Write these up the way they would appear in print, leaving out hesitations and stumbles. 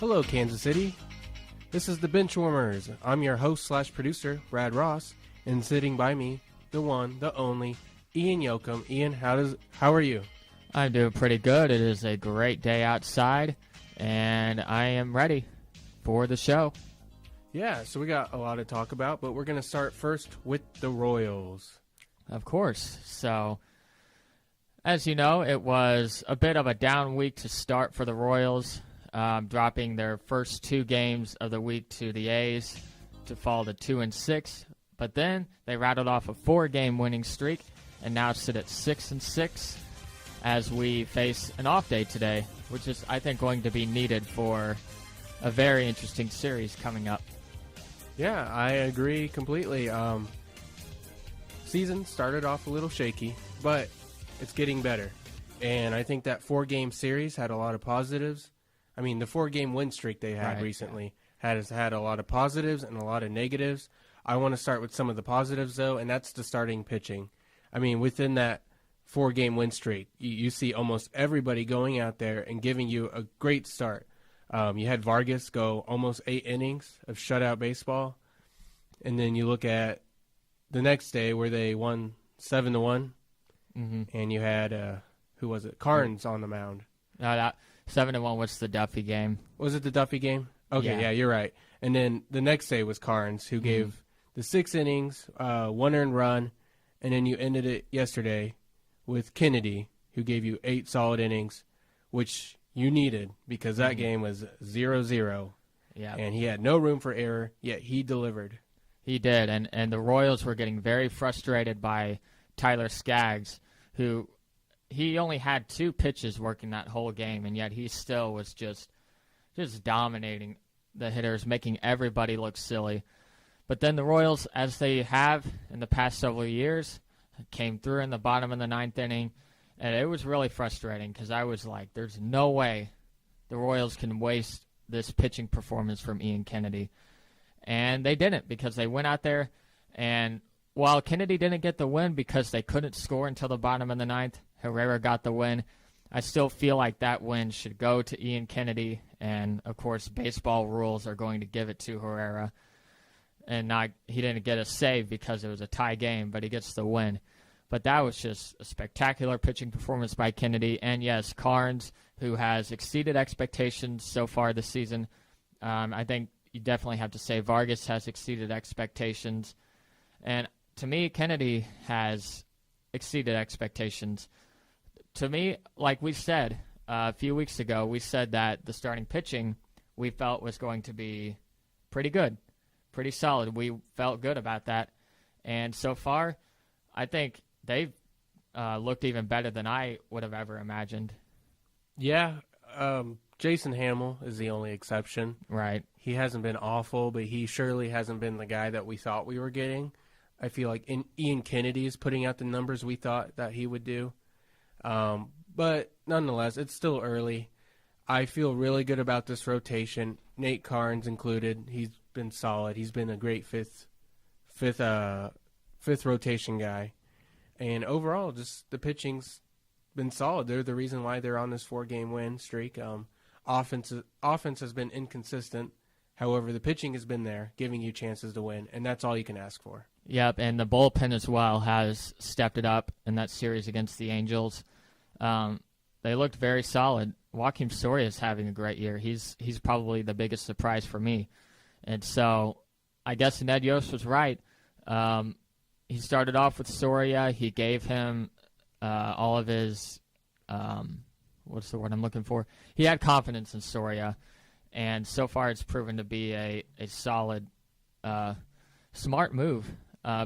Hello, Kansas City. This is the Benchwarmers. I'm your host/producer, Brad Ross, and sitting by me, the one, the only, Ian Yoakum. Ian, how are you? I'm doing pretty good. It is a great day outside, and I am ready for the show. Yeah, so we got a lot to talk about, but we're going to start first with the Royals. Of course. So, as you know, it was a bit of a down week to start for the Royals, dropping their first two games of the week to the A's to fall to 2-6. But then they rattled off a 4-game winning streak and now sit at 6-6 as we face an off day today, which is, I think, going to be needed for a very interesting series coming up. Yeah, I agree completely. Season started off a little shaky, but it's getting better. And I think that 4-game series had a lot of positives. I mean, the 4-game win streak they had recently has had a lot of positives and a lot of negatives. I want to start with some of the positives, though, and that's the starting pitching. I mean, within that 4-game win streak, you see almost everybody going out there and giving you a great start. You had Vargas go almost 8 innings of shutout baseball, and then you look at the next day where they won 7-1, and you had who was it? Carnes on the mound. No, that 7-1 was the Duffy game. Was it the Duffy game? Okay, yeah, you're right. And then the next day was Carnes, who gave the 6 innings, 1 earned run, and then you ended it yesterday with Kennedy, who gave you 8 solid innings, which you needed because that game was 0-0. Yeah. And he had no room for error, yet he delivered. He did, and the Royals were getting very frustrated by Tyler Skaggs, who he only had 2 pitches working that whole game, and yet he still was just dominating the hitters, making everybody look silly. But then the Royals, as they have in the past several years, came through in the bottom of the 9th inning, and it was really frustrating because I was like, there's no way the Royals can waste this pitching performance from Ian Kennedy. And they didn't, because they went out there, and while Kennedy didn't get the win because they couldn't score until the bottom of the 9th, Herrera got the win. I still feel like that win should go to Ian Kennedy, and of course baseball rules are going to give it to Herrera. And he didn't get a save because it was a tie game, but he gets the win. But that was just a spectacular pitching performance by Kennedy. And yes, Carnes, who has exceeded expectations so far this season. I think you definitely have to say Vargas has exceeded expectations. And to me, Kennedy has exceeded expectations. To me, like we said a few weeks ago, we said that the starting pitching we felt was going to be pretty good, pretty solid. We felt good about that. And so far, I think they've looked even better than I would have ever imagined. Yeah, Jason Hamill is the only exception. Right. He hasn't been awful, but he surely hasn't been the guy that we thought we were getting. I feel like Ian Kennedy is putting out the numbers we thought that he would do. But nonetheless, it's still early. I feel really good about this rotation. Nate Carnes included. He's been solid. He's been a great fifth rotation guy. And overall, just the pitching's been solid. They're the reason why they're on this 4-game win streak. Offense has been inconsistent. However, the pitching has been there, giving you chances to win, and that's all you can ask for. Yep, and the bullpen as well has stepped it up in that series against the Angels. They looked very solid. Joakim Soria is having a great year. He's probably the biggest surprise for me. And so I guess Ned Yost was right. He started off with Soria. He gave him all of his what's the word I'm looking for? He had confidence in Soria, and so far it's proven to be a solid, smart move.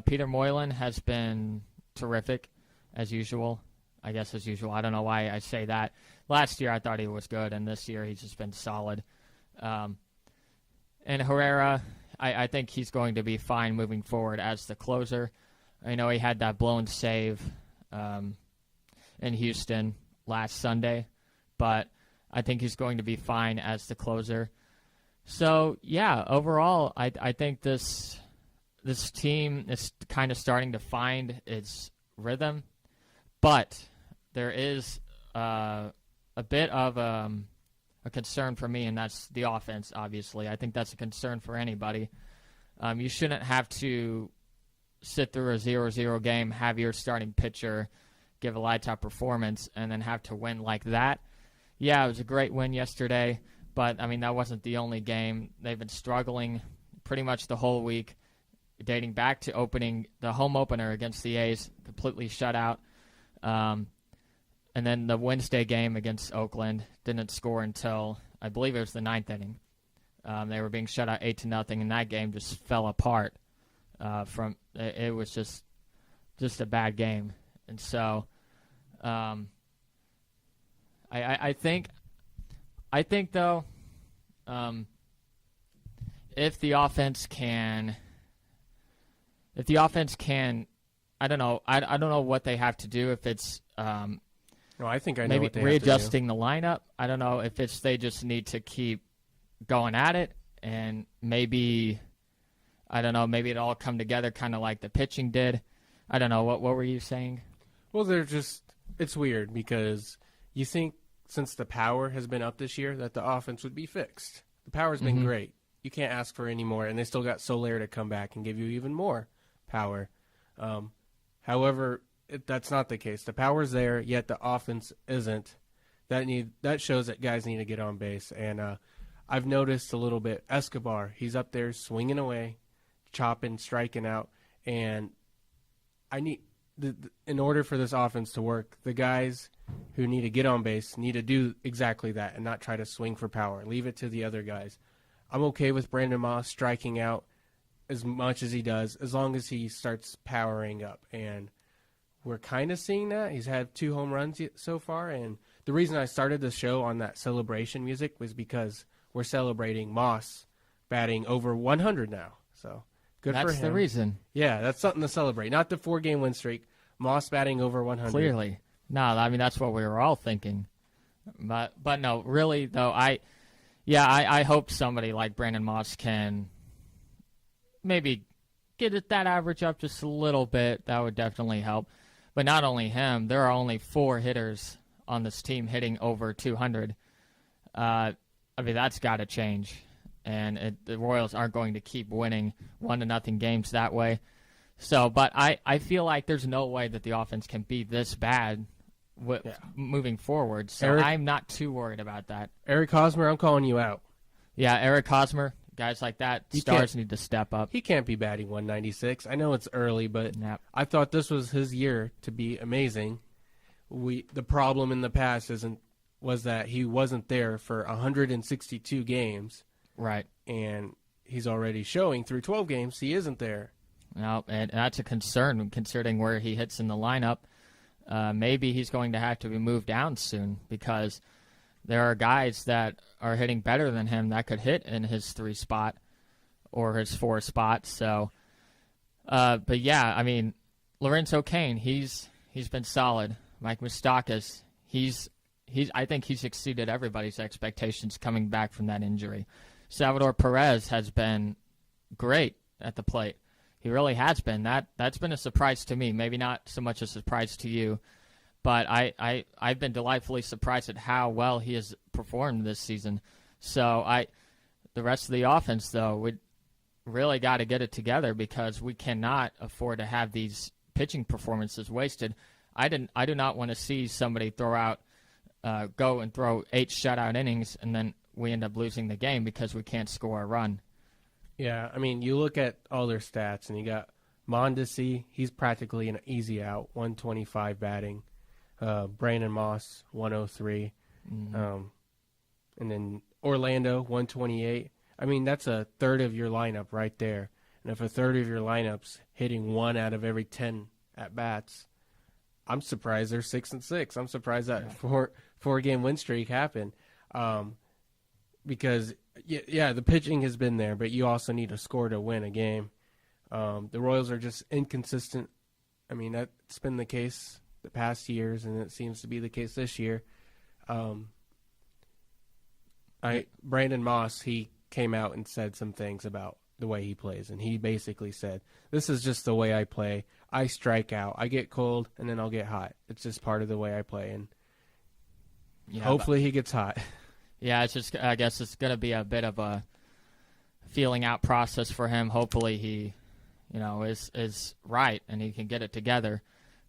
Peter Moylan has been terrific, as usual. I guess as usual. I don't know why I say that. Last year I thought he was good, and this year he's just been solid. And Herrera, I think he's going to be fine moving forward as the closer. I know he had that blown save in Houston last Sunday, but I think he's going to be fine as the closer. So, yeah, overall, I think this team is kind of starting to find its rhythm, but there is a bit of a a concern for me, and that's the offense, obviously. I think that's a concern for anybody. You shouldn't have to sit through a 0-0 game, have your starting pitcher give a lights-out performance, and then have to win like that. Yeah, it was a great win yesterday, but, I mean, that wasn't the only game. They've been struggling pretty much the whole week, dating back to opening the home opener against the A's, completely shut out. And then the Wednesday game against Oakland didn't score until, I believe it was the 9th inning. They were being shut out 8-0, and that game just fell apart. It was just a bad game. And so I think though, if the offense can, I don't know what they have to do. If it's I think I know maybe what they readjusting have to the lineup. I don't know if it's they just need to keep going at it, and maybe it'll all come together kind of like the pitching did. I don't know. What were you saying? Well, it's weird because you think since the power has been up this year that the offense would be fixed. The power's been great. You can't ask for any more, and they still got Soler to come back and give you even more power. However, that's not the case. The power's there, yet the offense isn't. That shows that guys need to get on base, and I've noticed a little bit. Escobar, he's up there swinging away, chopping, striking out, and I need in order for this offense to work, the guys who need to get on base need to do exactly that and not try to swing for power. Leave it to the other guys. I'm okay with Brandon Moss striking out as much as he does, as long as he starts powering up. And we're kind of seeing that. He's had 2 home runs so far. And the reason I started the show on that celebration music was because we're celebrating Moss batting over 100 now. So good for him. That's the reason. Yeah, that's something to celebrate. Not the 4-game win streak. Moss batting over 100. Clearly. No, I mean, that's what we were all thinking. But no, really, though, I hope somebody like Brandon Moss can maybe get that average up just a little bit. That would definitely help. But not only him, there are only 4 hitters on this team hitting over 200. I mean, that's got to change. And the Royals aren't going to keep winning 1-0 games that way. So, but I feel like there's no way that the offense can be this bad moving forward. So I'm not too worried about that. Eric Hosmer, I'm calling you out. Yeah, Eric Hosmer, guys like that, stars need to step up. He can't be batting 196. I know it's early, but I thought this was his year to be amazing. The problem in the past was that he wasn't there for 162 games. Right. And he's already showing through 12 games he isn't there. No, and that's a concern considering where he hits in the lineup. Maybe he's going to have to be moved down soon because there are guys that are hitting better than him that could hit in his 3 spot or his 4 spot. So, but yeah, I mean, Lorenzo Cain, he's been solid. Mike Moustakas, I think he's exceeded everybody's expectations coming back from that injury. Salvador Perez has been great at the plate. He really has been. That's been a surprise to me. Maybe not so much a surprise to you, but I've been delightfully surprised at how well he has performed this season. So the rest of the offense, though, we really got to get it together because we cannot afford to have these pitching performances wasted. I do not want to see somebody go and throw 8 shutout innings and then we end up losing the game because we can't score a run. Yeah, I mean, you look at all their stats, and you got Mondesi, he's practically an easy out, 125 batting. Brandon Moss, 103. And then Orlando, 128. I mean, that's a third of your lineup right there. And if a third of your lineup's hitting 1 out of every 10 at-bats, I'm surprised they're 6-6. I'm surprised that 4-game win streak happened. Because, the pitching has been there, but you also need a score to win a game. The Royals are just inconsistent. I mean, that's been the case the past years, and it seems to be the case this year. Brandon Moss, he came out and said some things about the way he plays, and he basically said, this is just the way I play. I strike out. I get cold, and then I'll get hot. It's just part of the way I play, and hopefully he gets hot. Yeah, it's just I guess it's going to be a bit of a feeling out process for him. Hopefully he, is right and he can get it together.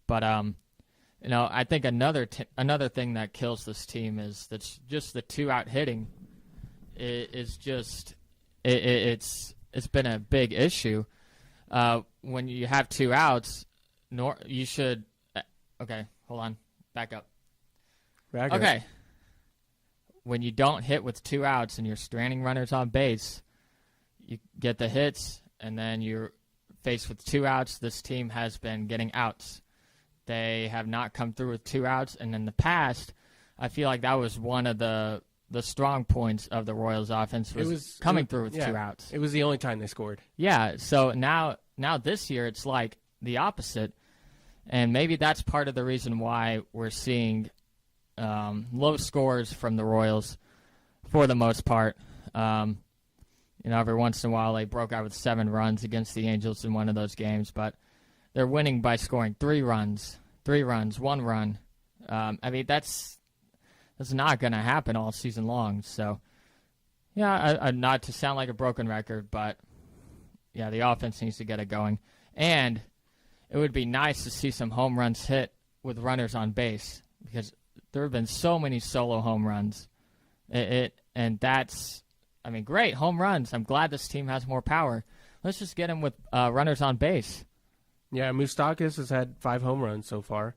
But I think another thing that kills this team is that's just the 2-out hitting. It's been a big issue. When you have 2 outs, you should. Okay, hold on, back up. Okay. When you don't hit with 2 outs and you're stranding runners on base, you get the hits, and then you're faced with 2 outs. This team has been getting outs. They have not come through with 2 outs, and in the past, I feel like that was one of the strong points of the Royals' offense was coming through with 2 outs. It was the only time they scored. Yeah, so now this year it's like the opposite, and maybe that's part of the reason why we're seeing low scores from the Royals for the most part. Every once in a while they broke out with 7 runs against the Angels in one of those games, but they're winning by scoring 3 runs, 1 run. That's not going to happen all season long. So, yeah, not to sound like a broken record, but yeah, the offense needs to get it going. And it would be nice to see some home runs hit with runners on base because there have been so many solo home runs. And that's, great, home runs. I'm glad this team has more power. Let's just get him with runners on base. Yeah, Moustakas has had 5 home runs so far.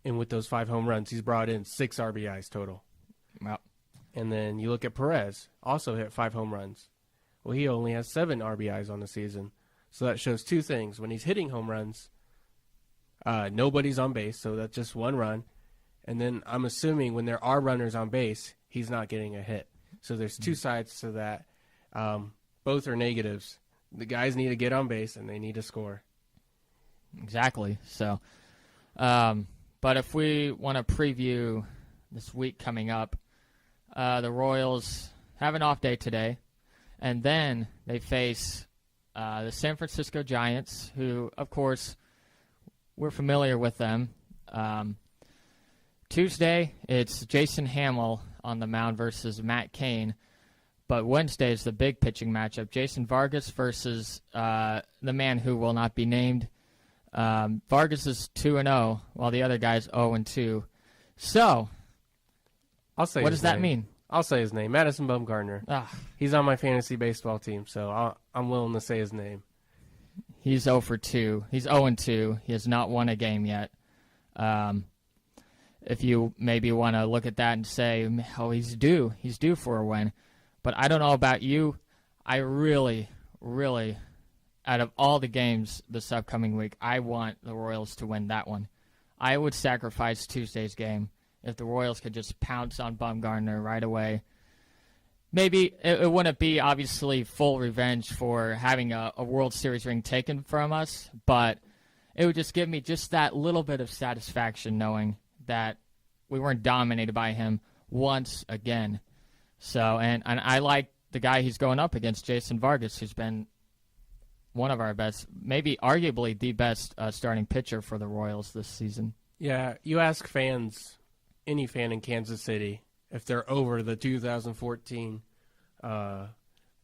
And with those 5 home runs, he's brought in 6 RBIs total. Yep. And then you look at Perez, also hit 5 home runs. Well, he only has 7 RBIs on the season. So that shows 2 things. When he's hitting home runs, nobody's on base, so that's just 1 run. And then I'm assuming when there are runners on base, he's not getting a hit. So there's 2 sides to that. Both are negatives. The guys need to get on base, and they need to score. Exactly. So, but if we want to preview this week coming up, the Royals have an off day today, and then they face the San Francisco Giants, who, of course, we're familiar with them. Tuesday, it's Jason Hamill on the mound versus Matt Cain. But Wednesday is the big pitching matchup. Jason Vargas versus the man who will not be named. Vargas is 2-0, while the other guy's 0-2. So, I'll say what does that mean? I'll say his name, Madison Bumgarner. He's on my fantasy baseball team, so I'm willing to say his name. He's 0-2. He's 0-2. He has not won a game yet. If you maybe want to look at that and say, oh, he's due for a win. But I don't know about you. I really, really, out of all the games this upcoming week, I want the Royals to win that one. I would sacrifice Tuesday's game if the Royals could just pounce on Bumgarner right away. Maybe it wouldn't be, obviously, full revenge for having a World Series ring taken from us, but it would just give me just that little bit of satisfaction knowing that we weren't dominated by him once again. So, and I like the guy he's going up against, Jason Vargas, who's been one of our best, maybe arguably the best starting pitcher for the Royals this season. Yeah, you ask fans, any fan in Kansas City, if they're over the 2014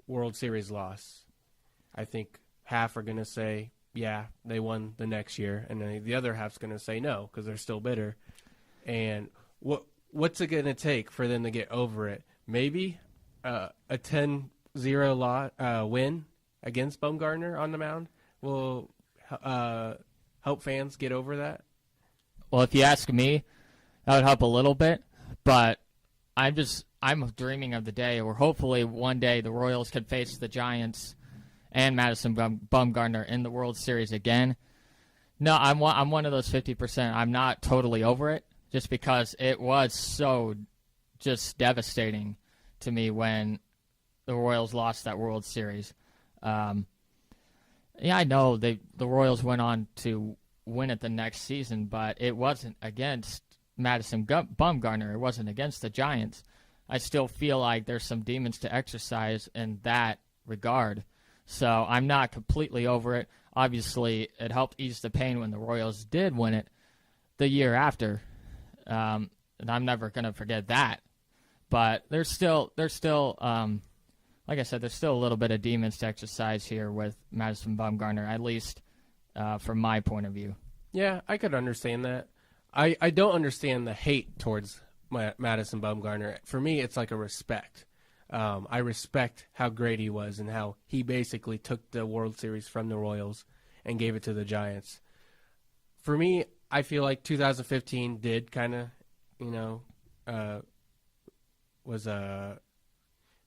World Series loss. I think half are going to say, yeah, they won the next year, and then the other half's going to say no because they're still bitter. And what's it going to take for them to get over it? Maybe a 10-0 win against Bumgarner on the mound will help fans get over that? Well, if you ask me, that would help a little bit, but I'm dreaming of the day where hopefully one day the Royals could face the Giants and Madison Bumgarner in the World Series again. No, I'm one of those 50%. I'm not totally over it just because it was so just devastating to me when the Royals lost that World Series. Yeah, I know the Royals went on to win it the next season, but it wasn't against Madison Bumgarner. It wasn't against the Giants. I still feel like there's some demons to exercise in that regard. So I'm not completely over it. Obviously, it helped ease the pain when the Royals did win it the year after. And I'm never going to forget that. But there's still like I said, there's still a little bit of demons to exercise here with Madison Bumgarner, at least from my point of view. Yeah, I could understand that. I don't understand the hate towards Madison Bumgarner. For me, it's like a respect. I respect how great he was and how he basically took the World Series from the Royals and gave it to the Giants. For me, I feel like 2015 did kind of, was a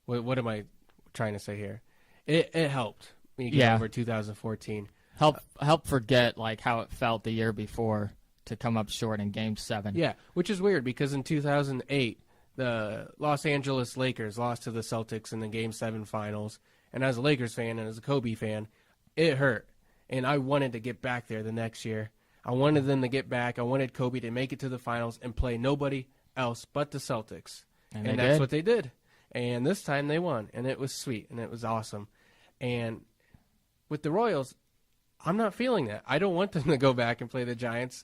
what am I trying to say here? It helped me get over 2014. Help forget like how it felt the year before to come up short in Game 7. Yeah, which is weird because in 2008, the Los Angeles Lakers lost to the Celtics in the Game 7 finals. And as a Lakers fan and as a Kobe fan, it hurt. And I wanted to get back there the next year. I wanted them to get back. I wanted Kobe to make it to the finals and play nobody else but the Celtics. And that's what they did. And this time they won. And it was sweet. And it was awesome. And with the Royals, I'm not feeling that. I don't want them to go back and play the Giants.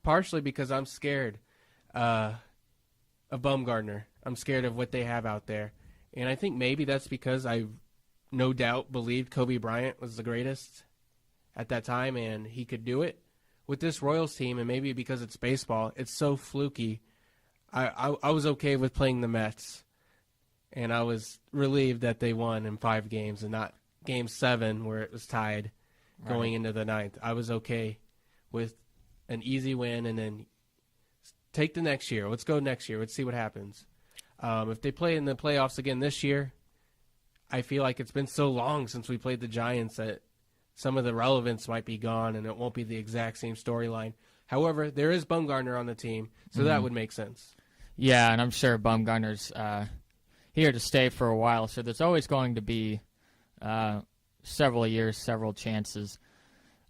Partially because I'm scared of Bumgarner. I'm scared of what they have out there. And I think maybe that's because I no doubt believed Kobe Bryant was the greatest at that time and he could do it. With this Royals team, and maybe because it's baseball, it's so fluky. I was okay with playing the Mets, and I was relieved that they won in 5 games and not Game 7 where it was tied going into the 9th. I was okay with an easy win and then take the next year. Let's go next year. Let's see what happens. If they play in the playoffs again this year, I feel like it's been so long since we played the Giants that some of the relevance might be gone and it won't be the exact same storyline. However, there is Bumgarner on the team, so that would make sense. Yeah, and I'm sure Bumgarner's here to stay for a while, so there's always going to be several years, several chances.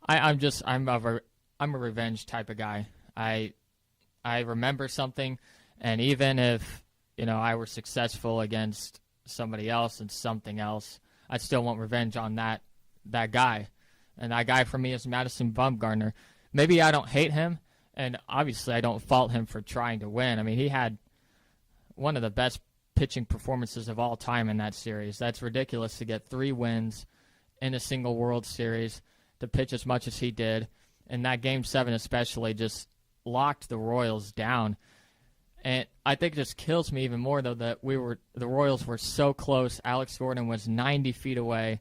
I'm a revenge type of guy. I remember something, and even if I were successful against somebody else and something else, I still want revenge on that guy. And that guy for me is Madison Bumgarner. Maybe I don't hate him, and obviously I don't fault him for trying to win. I mean, he had one of the best pitching performances of all time in that series. That's ridiculous to get 3 wins in a single World Series, to pitch as much as he did. And that Game 7 especially just locked the Royals down. And I think it just kills me even more, though, that the Royals were so close. Alex Gordon was 90 feet away.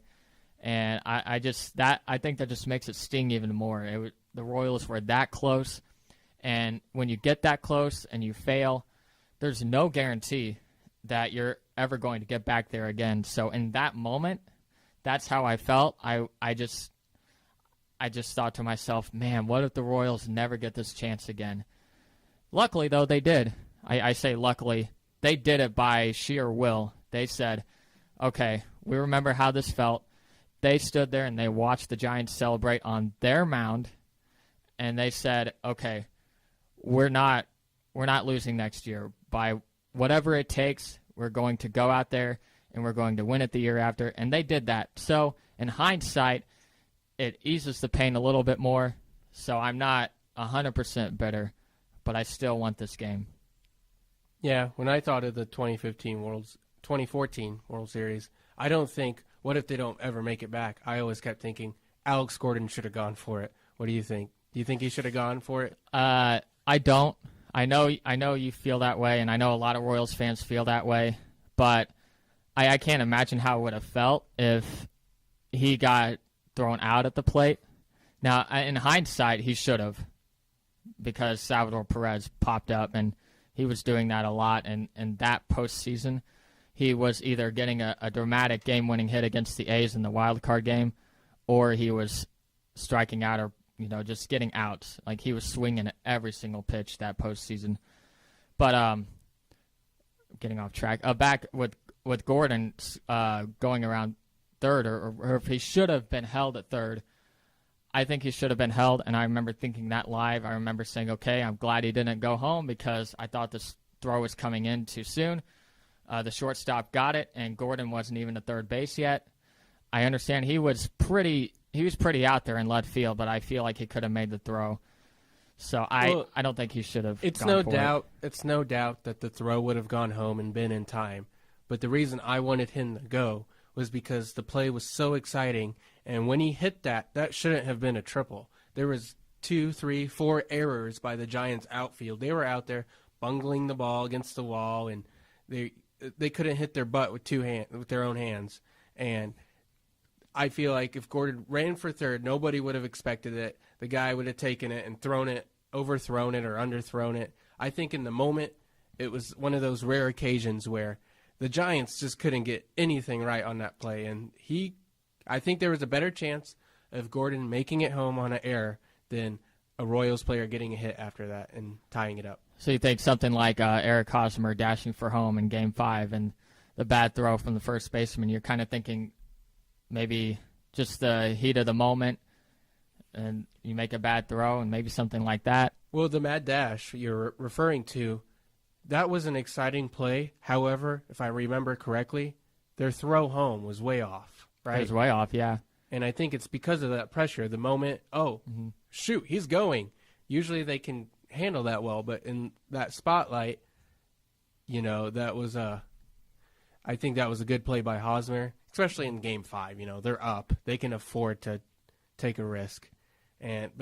And I think that just makes it sting even more. The Royals were that close, and when you get that close and you fail, there's no guarantee that you're ever going to get back there again. So in that moment, that's how I felt. I just thought to myself, man, what if the Royals never get this chance again? Luckily, though, they did. I say luckily. They did it by sheer will. They said, okay, we remember how this felt. They stood there and they watched the Giants celebrate on their mound, and they said, okay, we're not losing next year. By whatever it takes, we're going to go out there and we're going to win it the year after. And they did that. So in hindsight, it eases the pain a little bit more. So I'm not 100% bitter, but I still want this game. Yeah, when I thought of the 2014 World Series, I don't think, what if they don't ever make it back? I always kept thinking Alex Gordon should have gone for it. What do you think? Do you think he should have gone for it? I don't. I know you feel that way, and I know a lot of Royals fans feel that way, but I can't imagine how it would have felt if he got thrown out at the plate. Now, in hindsight, he should have, because Salvador Perez popped up, and he was doing that a lot, and that postseason, he was either getting a dramatic game-winning hit against the A's in the wild card game, or he was striking out or just getting outs. Like, he was swinging at every single pitch that postseason. But getting off track. Back with Gordon going around third, or if he should have been held at third, I think he should have been held, and I remember thinking that live. I remember saying, okay, I'm glad he didn't go home because I thought this throw was coming in too soon. The shortstop got it, and Gordon wasn't even at third base yet. I understand he was pretty out there in left field, but I feel like he could have made the throw. So I don't think he should have. It's no doubt that the throw would have gone home and been in time. But the reason I wanted him to go was because the play was so exciting, and when he hit that shouldn't have been a triple. There was 2, 3, 4 errors by the Giants outfield. They were out there bungling the ball against the wall, and they couldn't hit their butt with their own hands. And I feel like if Gordon ran for third, nobody would have expected it. The guy would have taken it and overthrown it or underthrown it. I think in the moment, it was one of those rare occasions where the Giants just couldn't get anything right on that play. And I think there was a better chance of Gordon making it home on an error than a Royals player getting a hit after that and tying it up. So you think something like Eric Hosmer dashing for home in Game 5 and the bad throw from the first baseman, you're kind of thinking maybe just the heat of the moment and you make a bad throw and maybe something like that? Well, the mad dash you're referring to, that was an exciting play. However, if I remember correctly, their throw home was way off, right? It was way off, yeah. And I think it's because of that pressure. The moment, shoot, he's going. Usually they can handle that well, but in that spotlight, that was I think that was a good play by Hosmer, especially in Game 5. They're up. They can afford to take a risk. And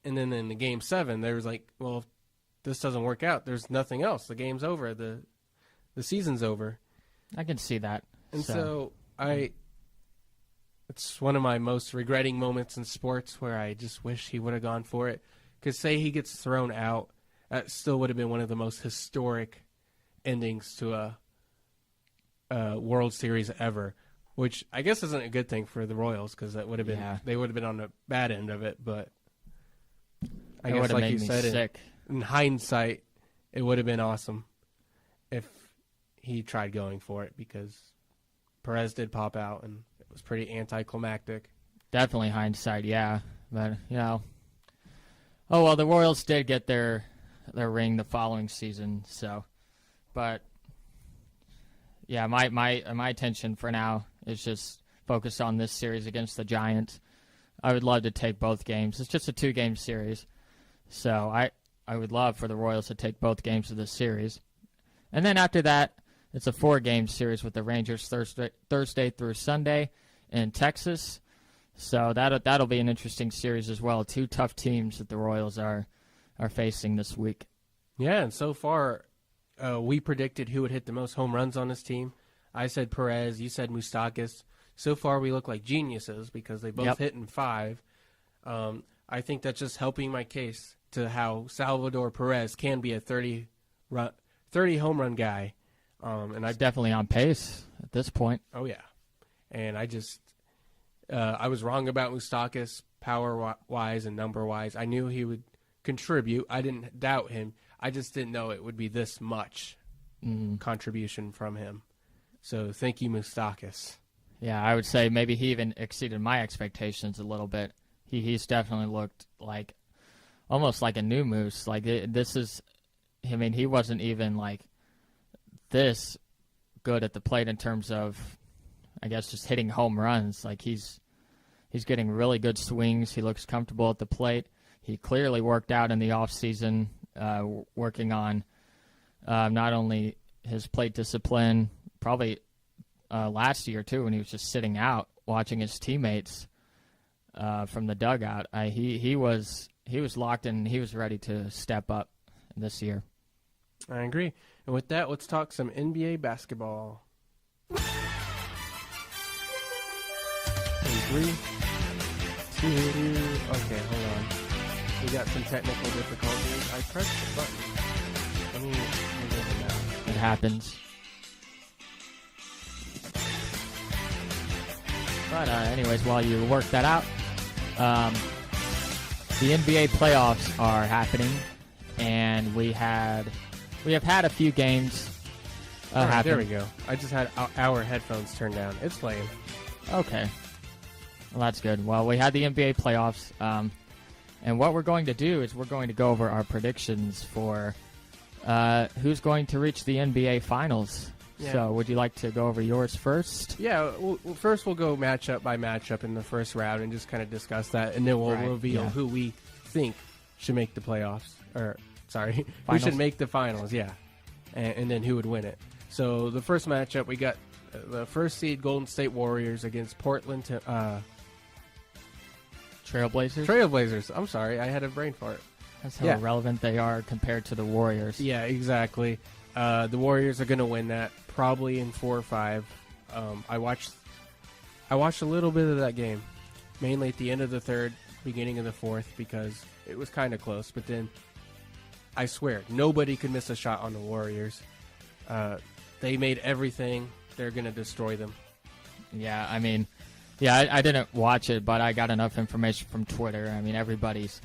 then in the Game 7, there was like, well, if this doesn't work out, there's nothing else. The game's over. The season's over. I can see that. And so it's one of my most regretting moments in sports where I just wish he would have gone for it. Because say he gets thrown out, that still would have been one of the most historic endings to a World Series ever, which I guess isn't a good thing for the Royals because that would have been they would have been on the bad end of it. But I guess, like you said, in hindsight, it would have been awesome if he tried going for it because Perez did pop out and it was pretty anticlimactic. Definitely hindsight, yeah. But oh well, the Royals did get their ring the following season. So, but yeah, my attention for now is just focused on this series against the Giants. I would love to take both games. It's just a 2-game series, so I would love for the Royals to take both games of this series, and then after that, it's a 4-game series with the Rangers Thursday through Sunday in Texas. So that'll be an interesting series as well. 2 tough teams that the Royals are facing this week. Yeah, and so far, we predicted who would hit the most home runs on this team. I said Perez. You said Moustakas. So far, we look like geniuses because they both hit in 5. I think that's just helping my case to how Salvador Perez can be a 30 home run guy. And He's definitely on pace at this point. Oh, yeah. And I was wrong about Moustakas power-wise and number-wise. I knew he would contribute. I didn't doubt him. I just didn't know it would be this much contribution from him. So thank you, Moustakas. Yeah, I would say maybe he even exceeded my expectations a little bit. He's definitely looked like almost like a new Moose. Like he wasn't even like this good at the plate in terms of, I guess, just hitting home runs. Like he's getting really good swings. He looks comfortable at the plate. He clearly worked out in the offseason, working on not only his plate discipline, probably last year too, when he was just sitting out watching his teammates from the dugout. He was locked in. He was ready to step up this year. I agree. And with that, let's talk some NBA basketball. 3, 2. Okay, hold on. We got some technical difficulties. I pressed the button. Let me remove it now. It happens. But anyways, while you work that out, the NBA playoffs are happening, and we have had a few games happen. There we go. I just had our headphones turned down. It's playing. Okay. Well, that's good. Well, we had the NBA playoffs, and what we're going to do is we're going to go over our predictions for who's going to reach the NBA Finals. Yeah. So would you like to go over yours first? Yeah, first we'll go matchup by matchup in the first round and just kind of discuss that, and then we'll reveal who we think should make the playoffs. Or, sorry, who Finals? should make the finals, yeah. And then who would win it. So the first matchup, we got the first seed Golden State Warriors against Portland Trailblazers? Trailblazers. I'm sorry, I had a brain fart. That's how irrelevant they are compared to the Warriors. Yeah, exactly. The Warriors are going to win that probably in 4 or 5. I watched a little bit of that game, mainly at the end of the third, beginning of the fourth, because it was kind of close. But then, I swear, nobody could miss a shot on the Warriors. They made everything. They're going to destroy them. Yeah, I mean, I didn't watch it, but I got enough information from Twitter. I mean, everybody's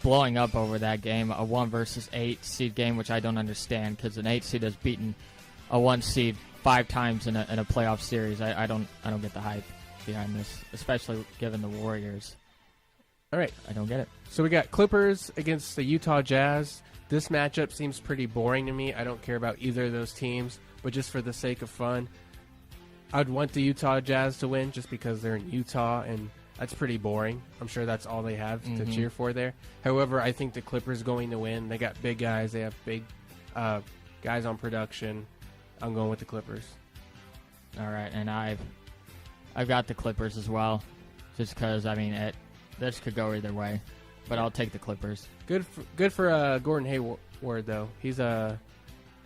blowing up over that game, a 1 versus 8 seed game, which I don't understand because an 8 seed has beaten a 1 seed 5 times in a playoff series. I don't get the hype behind this, especially given the Warriors. All right, I don't get it. So we got Clippers against the Utah Jazz. This matchup seems pretty boring to me. I don't care about either of those teams, but just for the sake of fun, I'd want the Utah Jazz to win just because they're in Utah, and that's pretty boring. I'm sure that's all they have to cheer for there. However, I think the Clippers going to win. They got big guys. They have big guys on production. I'm going with the Clippers. All right, and I've got the Clippers as well, just because, I mean, this could go either way, but I'll take the Clippers. Good for Gordon Hayward, though.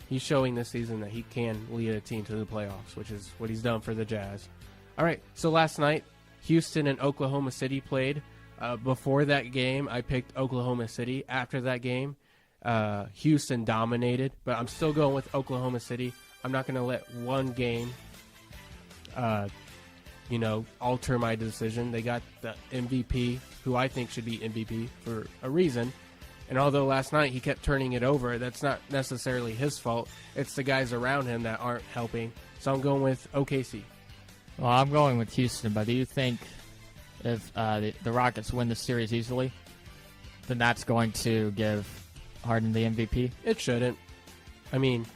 He's showing this season that he can lead a team to the playoffs, which is what he's done for the Jazz. All right, so last night, Houston and Oklahoma City played. Before that game, I picked Oklahoma City. After that game, Houston dominated, but I'm still going with Oklahoma City. I'm not going to let one game, alter my decision. They got the MVP, who I think should be MVP for a reason. And although last night he kept turning it over, that's not necessarily his fault. It's the guys around him that aren't helping. So I'm going with OKC. Well, I'm going with Houston, but do you think if the Rockets win the series easily, then that's going to give Harden the MVP? It shouldn't. I mean,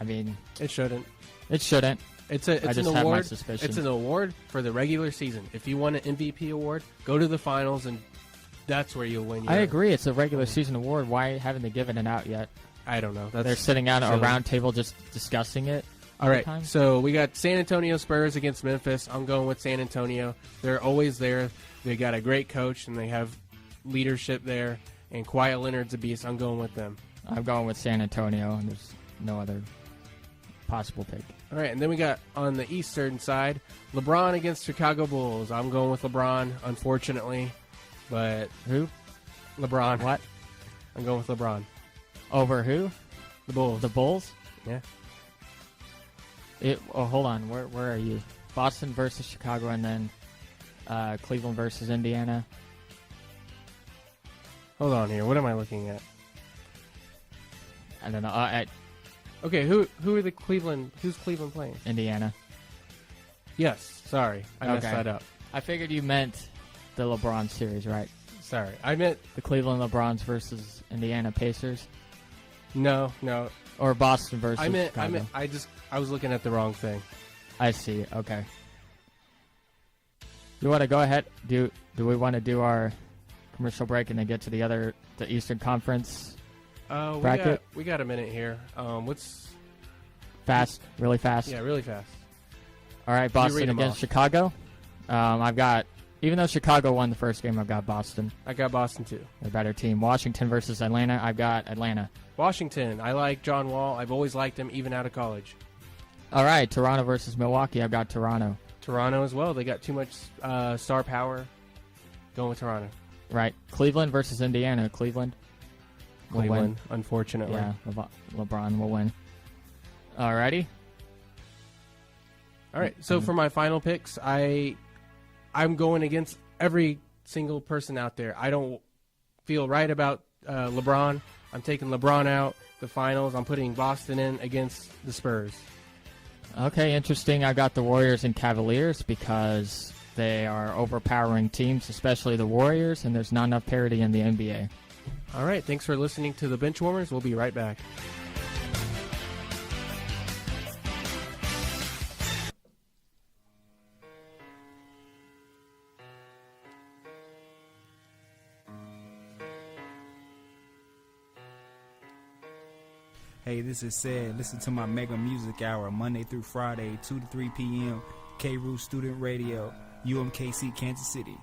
it shouldn't. It shouldn't. It's I an just have my award. suspicions. It's an award for the regular season. If you want an MVP award, go to the finals, and that's where you'll win. I agree. It's a regular season award. Why haven't they given it out yet? I don't know. They're sitting at a round table just discussing it. All right, so we got San Antonio Spurs against Memphis. I'm going with San Antonio. They're always there. They got a great coach, and they have leadership there. And Kawhi Leonard's a beast. I'm going with them. I'm going with San Antonio, and there's no other possible pick. All right, and then we got on the eastern side, LeBron against Chicago Bulls. I'm going with LeBron, unfortunately. But who? LeBron. What? I'm going with LeBron. Over who? The Bulls. The Bulls? Yeah. Hold on. Where are you? Boston versus Chicago, and then Cleveland versus Indiana. Hold on here. What am I looking at? I don't know. Okay, who are the Cleveland? Who's Cleveland playing? Indiana. Yes. Sorry, I messed that up. I figured you meant the LeBron series, right? Sorry, I meant the Cleveland LeBrons versus Indiana Pacers. No. Or Boston versus Chicago. I was looking at the wrong thing. I see. Okay. You want to go ahead? Do we want to do our commercial break and then get to the Eastern Conference bracket? We got a minute here. What's fast? Really fast? Yeah, really fast. All right, Boston against Chicago. I've got, even though Chicago won the first game, I've got Boston. I got Boston too. They're a better team. Washington versus Atlanta. I've got Atlanta. Washington. I like John Wall. I've always liked him, even out of college. All right, Toronto versus Milwaukee. I've got Toronto. Toronto as well. They got too much star power. Going with Toronto. Right. Cleveland versus Indiana. Cleveland. Cleveland, unfortunately. Yeah, LeBron will win. All righty. All right, so for my final picks, I'm going against every single person out there. I don't feel right about LeBron. I'm taking LeBron out. The finals, I'm putting Boston in against the Spurs. Okay, interesting. I got the Warriors and Cavaliers because they are overpowering teams, especially the Warriors, and there's not enough parity in the NBA. All right, thanks for listening to the Benchwarmers. We'll be right back. Hey, this is Sid. Listen to my Mega Music Hour Monday through Friday, 2 to 3 p.m. K-Roo Student Radio, UMKC, Kansas City.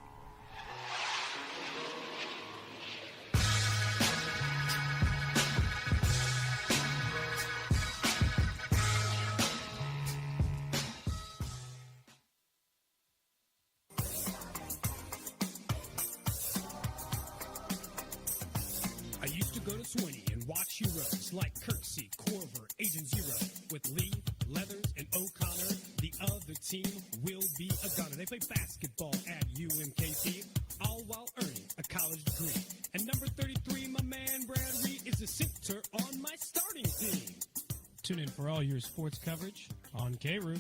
I used to go to Swinney and watch heroes like Kirksey, Corver, Agent Zero. With Lee, Leathers, and O'Connor, the other team will be a gunner. They play basketball at UMKC, all while earning a college degree. And number 33, my man Brad Reed, is the center on my starting team. Tune in for all your sports coverage on K-Roo.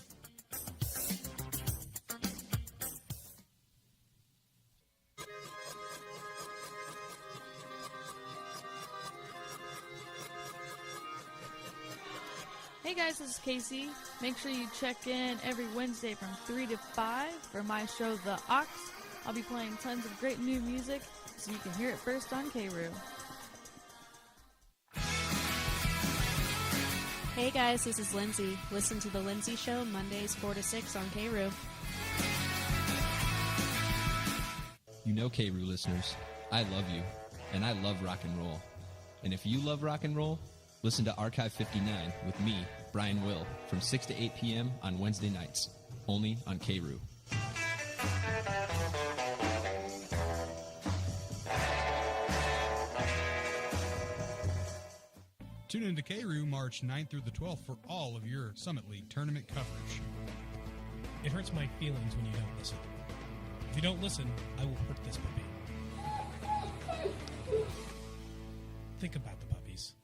Hey guys, this is Casey. Make sure you check in every Wednesday from 3 to 5 for my show, The Ox. I'll be playing tons of great new music, so you can hear it first on K-Roo. Hey guys, this is Lindsay. Listen to The Lindsay Show Mondays 4 to 6 on K-Roo. You know, K-Roo listeners, I love you, and I love rock and roll. And if you love rock and roll, listen to Archive 59 with me, Brian Will, from 6 to 8 p.m. on Wednesday nights, only on K-Roo. Tune into K-Roo March 9th through the 12th for all of your Summit League tournament coverage. It hurts my feelings when you don't listen. If you don't listen, I will hurt this puppy. Think about the puppies.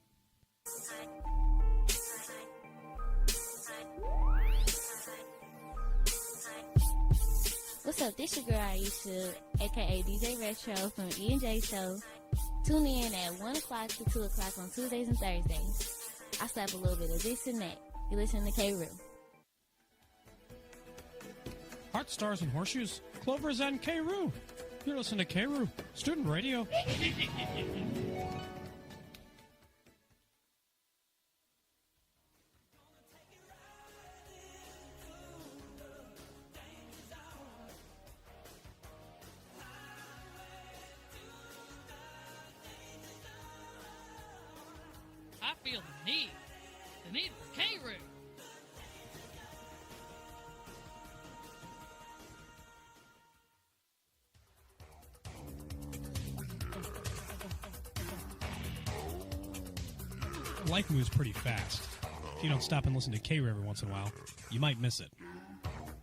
What's up? This your girl Aisha, aka DJ Retro from E&J Show. Tune in at 1 o'clock to 2 o'clock on Tuesdays and Thursdays. I slap a little bit of this and that. You listen to K-Roo. Heart Stars and Horseshoes, Clovers and K-Roo. You're listening to K-Roo, Student Radio. I feel the need for K-Roo. Life moves pretty fast. If you don't stop and listen to K-Roo every once in a while, you might miss it.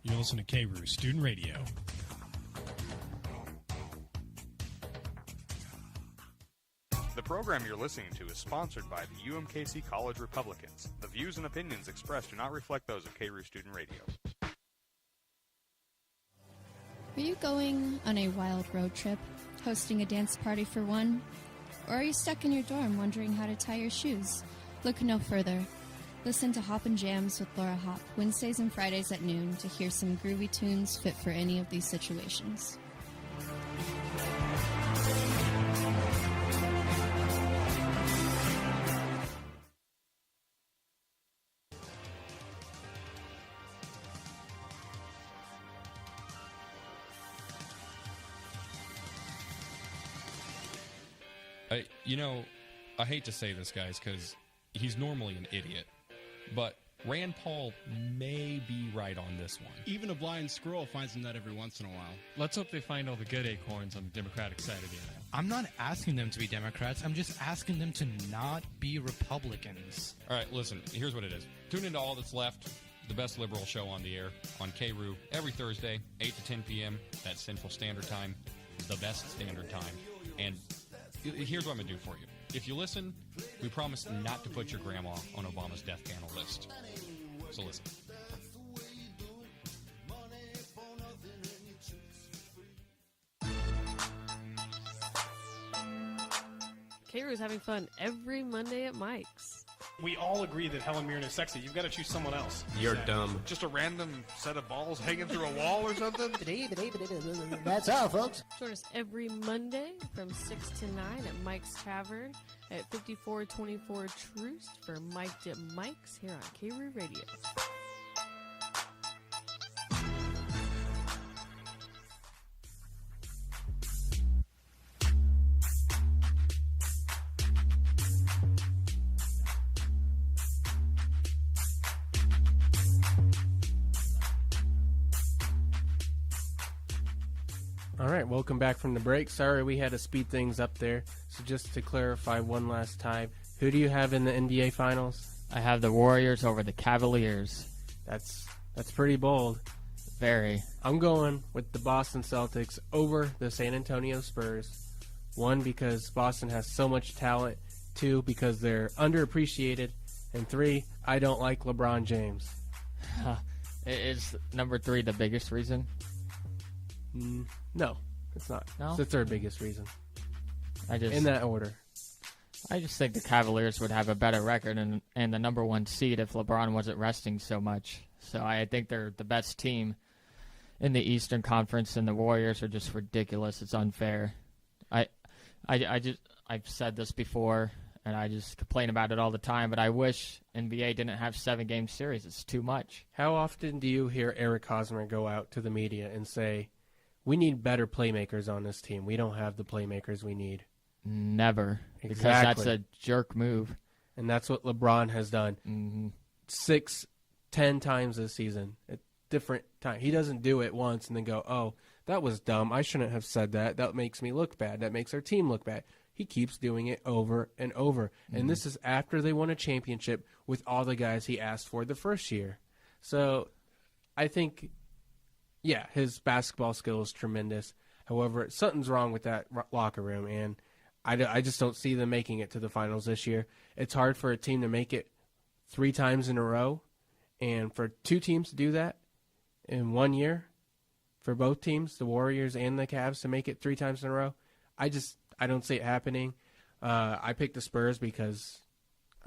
You're listening to K-Roo, Student Radio. The program you're listening to is sponsored by the UMKC College Republicans. The views and opinions expressed do not reflect those of K-Roo Student Radio. Are you going on a wild road trip, hosting a dance party for one? Or are you stuck in your dorm wondering how to tie your shoes? Look no further. Listen to Hop and Jams with Laura Hop, Wednesdays and Fridays at noon to hear some groovy tunes fit for any of these situations. I hate to say this, guys, because he's normally an idiot, but Rand Paul may be right on this one. Even a blind squirrel finds a nut every once in a while. Let's hope they find all the good acorns on the Democratic side of the aisle. I'm not asking them to be Democrats. I'm just asking them to not be Republicans. All right, listen, here's what it is. Tune into All That's Left, the best liberal show on the air, on K-Roo, every Thursday, 8 to 10 p.m. That's Central Standard Time, the best standard time. And here's what I'm going to do for you. If you listen, we promise not to put your grandma on Obama's death panel list. So listen. K-Roo is having fun every Monday at Mike's. We all agree that Helen Mirren is sexy. You've got to choose someone else. You're dumb. Just a random set of balls hanging through a wall or something? That's all, folks. Join us every Monday from 6 to 9 at Mike's Tavern at 5424 Troost for Mike Dip Mike's here on K-Roo Radio. All right, welcome back from the break. Sorry we had to speed things up there. So just to clarify one last time, who do you have in the NBA Finals? I have the Warriors over the Cavaliers. That's pretty bold. Very. I'm going with the Boston Celtics over the San Antonio Spurs. 1, because Boston has so much talent. 2, because they're underappreciated. And 3, I don't like LeBron James. Is number 3 the biggest reason? No, it's not. No? It's the third biggest reason. In that order. I just think the Cavaliers would have a better record and the number 1 seed if LeBron wasn't resting so much. So I think they're the best team in the Eastern Conference, and the Warriors are just ridiculous. It's unfair. I've said this before, and I just complain about it all the time, but I wish NBA didn't have 7-game series. It's too much. How often do you hear Eric Hosmer go out to the media and say, we need better playmakers on this team. We don't have the playmakers we need. Never. Exactly. Because that's a jerk move. And that's what LeBron has done 6, 10 times this season at different times. He doesn't do it once and then go, oh, that was dumb. I shouldn't have said that. That makes me look bad. That makes our team look bad. He keeps doing it over and over. And this is after they won a championship with all the guys he asked for the first year. So I think, yeah, his basketball skill is tremendous. However, something's wrong with that locker room, and I just don't see them making it to the finals this year. It's hard for a team to make it 3 times in a row, and for 2 teams to do that in 1 year, for both teams, the Warriors and the Cavs, to make it 3 times in a row, I don't see it happening. I picked the Spurs because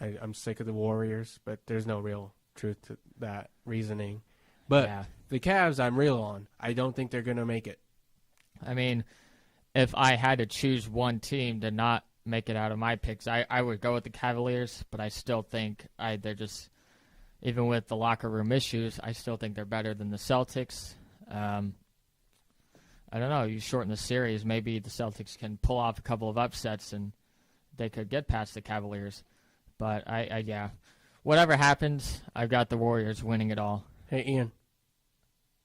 I'm sick of the Warriors, but there's no real truth to that reasoning. But the Cavs, I'm real on. I don't think they're going to make it. I mean, if I had to choose one team to not make it out of my picks, I would go with the Cavaliers, but I still think they're just, even with the locker room issues, I still think they're better than the Celtics. I don't know. You shorten the series, maybe the Celtics can pull off a couple of upsets and they could get past the Cavaliers. But yeah, whatever happens, I've got the Warriors winning it all. Hey, Ian.